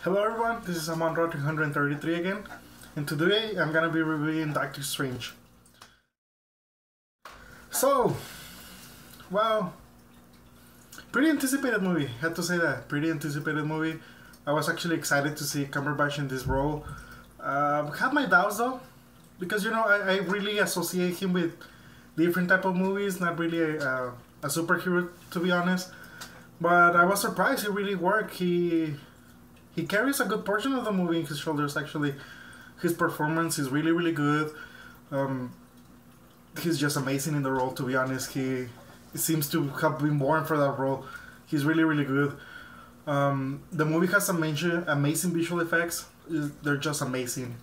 Hello everyone, this is Amon 233 again, and today I'm gonna be reviewing Doctor Strange. So, well, pretty anticipated movie, had to say that, pretty anticipated movie. I was actually excited to see Cumberbatch in this role. Had my doubts though, because I really associate him with different type of movies, not really a superhero to be honest. But I was surprised he really worked. He carries a good portion of the movie in his shoulders. Actually, his performance is really good. He's just amazing in the role. To be honest, he seems to have been born for that role. He's really good. The movie has amazing visual effects. They're just amazing.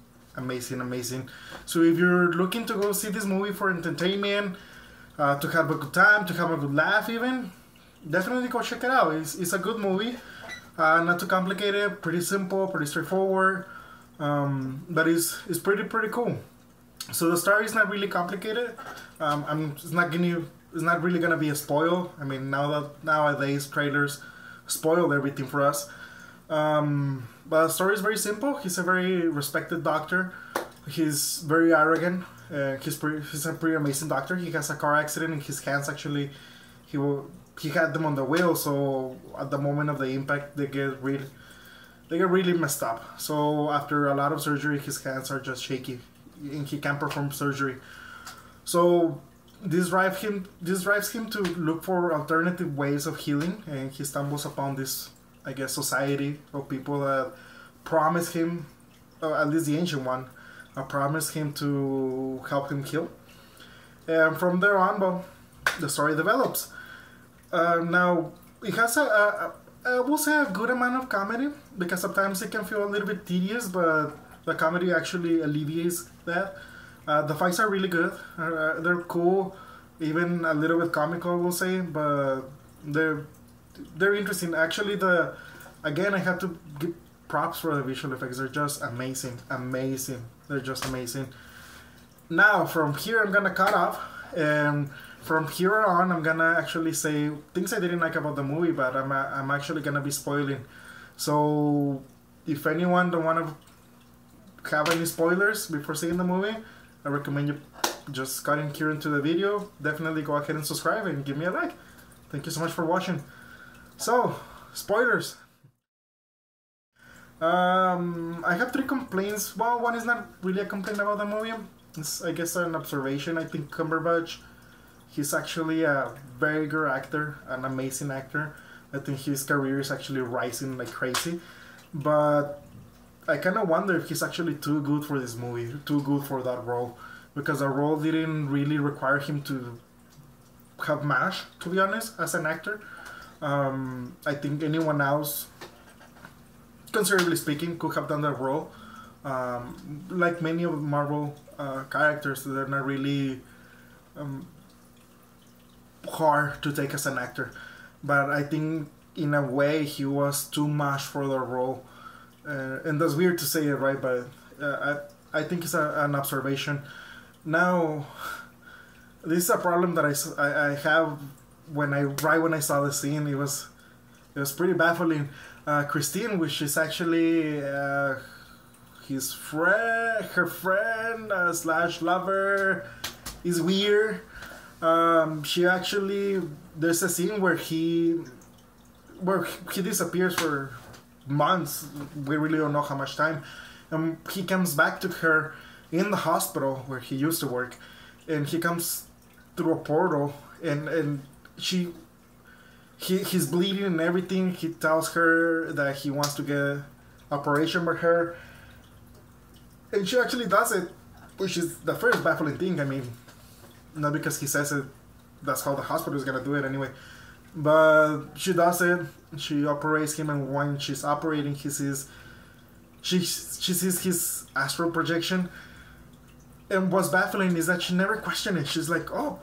So if you're looking to go see this movie for entertainment, to have a good time, to have a good laugh, even definitely go check it out. It's a good movie. Not too complicated, pretty simple, pretty straightforward, but it's pretty cool. So the story is not really complicated. It's not really gonna be a spoil. I mean, nowadays trailers spoil everything for us. But the story is very simple. He's a very respected doctor. He's very arrogant. He's a pretty amazing doctor. He has a car accident in his hands. Actually, he had them on the wheel, so at the moment of the impact they get really messed up. So after a lot of surgery, his hands are just shaky and he can't perform surgery. So this drives him to look for alternative ways of healing, and he stumbles upon this, I guess, society of people that promise him, or at least the ancient one, promised him to help him heal. And from there on, well, the story develops. Now, it has I will say a good amount of comedy, because sometimes it can feel a little bit tedious, but the comedy actually alleviates that. The fights are really good. They're cool, even a little bit comical, I will say, but they're interesting. Actually, again, I have to give props for the visual effects. They're just amazing. They're just amazing. Now, from here, I'm gonna cut off, and from here on, I'm gonna actually say things I didn't like about the movie, but I'm actually gonna be spoiling. So, if anyone don't want to have any spoilers before seeing the movie, I recommend you just cutting here into the video. Definitely go ahead and subscribe and give me a like. Thank you so much for watching. So, spoilers. I have 3 complaints. Well, one is not really a complaint about the movie. It's, I guess, an observation. I think Cumberbatch, he's actually a very good actor, an amazing actor. I think his career is actually rising like crazy. But I kind of wonder if he's actually too good for this movie, too good for that role. Because the role didn't really require him to have MASH, to be honest, as an actor. I think anyone else, considerably speaking, could have done that role. Like many of Marvel characters, they're not really hard to take as an actor, but I think in a way he was too much for the role, and that's weird to say it, right? But I think it's an observation. Now, this is a problem that I have when I saw the scene. It was pretty baffling. Christine, which is actually her friend slash lover, is weird. She actually, there's a scene where he disappears for months. We really don't know how much time. He comes back to her in the hospital where he used to work, and he comes through a portal, and he's bleeding and everything. He tells her that he wants to get an operation with her, and she actually does it, which is the first baffling thing. I mean, not because he says it, that's how the hospital is gonna do it anyway. But she does it. She operates him, and when she's operating, she sees his astral projection. And what's baffling is that she never questioned it. She's like, "Oh,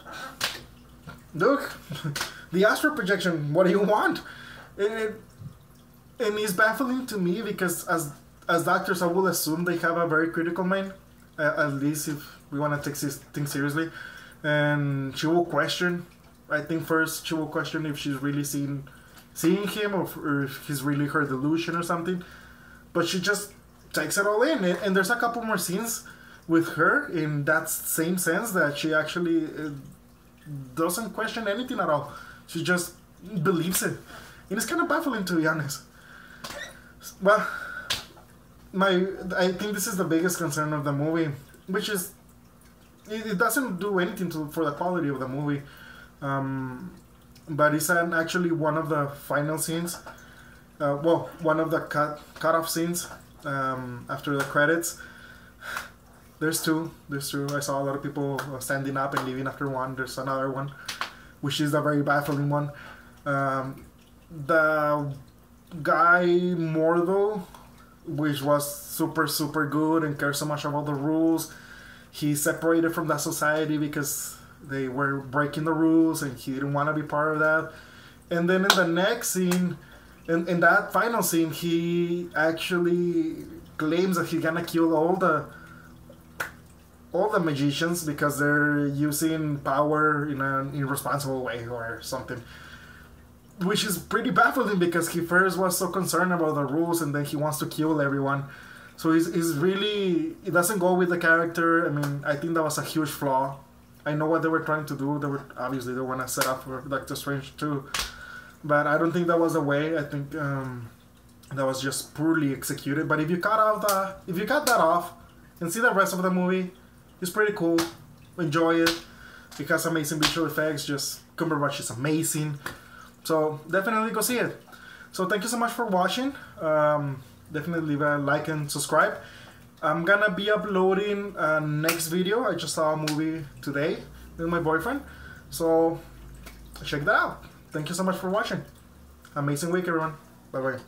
look, the astral projection. What do you want?" And it's baffling to me because as doctors, I will assume they have a very critical mind. At least if we want to take this thing seriously. And she will question. I think first she will question if she's really seeing him, or if he's really her delusion or something. but she just takes it all in. And there's a couple more scenes with her in that same sense that she actually doesn't question anything at all. She just believes it. And it's kind of baffling, to be honest. Well, I think this is the biggest concern of the movie, which is it doesn't do anything for the quality of the movie. But it's actually one of the final scenes. One of the cut-off scenes after the credits. There's two. I saw a lot of people standing up and leaving after one. There's another one, which is the very baffling one. The guy Mordo, which was super good and cared so much about the rules, he separated from that society because they were breaking the rules and he didn't want to be part of that. And then in the next scene, in that final scene, he actually claims that he's gonna kill all the magicians because they're using power in an irresponsible way or something. Which is pretty baffling because he first was so concerned about the rules and then he wants to kill everyone. So he's really... It doesn't go with the character. I mean, I think that was a huge flaw. I know what they were trying to do. They want to set up for Doctor Strange 2. But I don't think that was the way. I think that was just poorly executed. But if you cut that off and see the rest of the movie, it's pretty cool. Enjoy it. It has amazing visual effects. Just Cumberbatch is amazing. So definitely go see it. So thank you so much for watching. Definitely leave a like and subscribe. I'm gonna be uploading a next video. I just saw a movie today with my boyfriend. So check that out. Thank you so much for watching. Amazing week, everyone. Bye bye.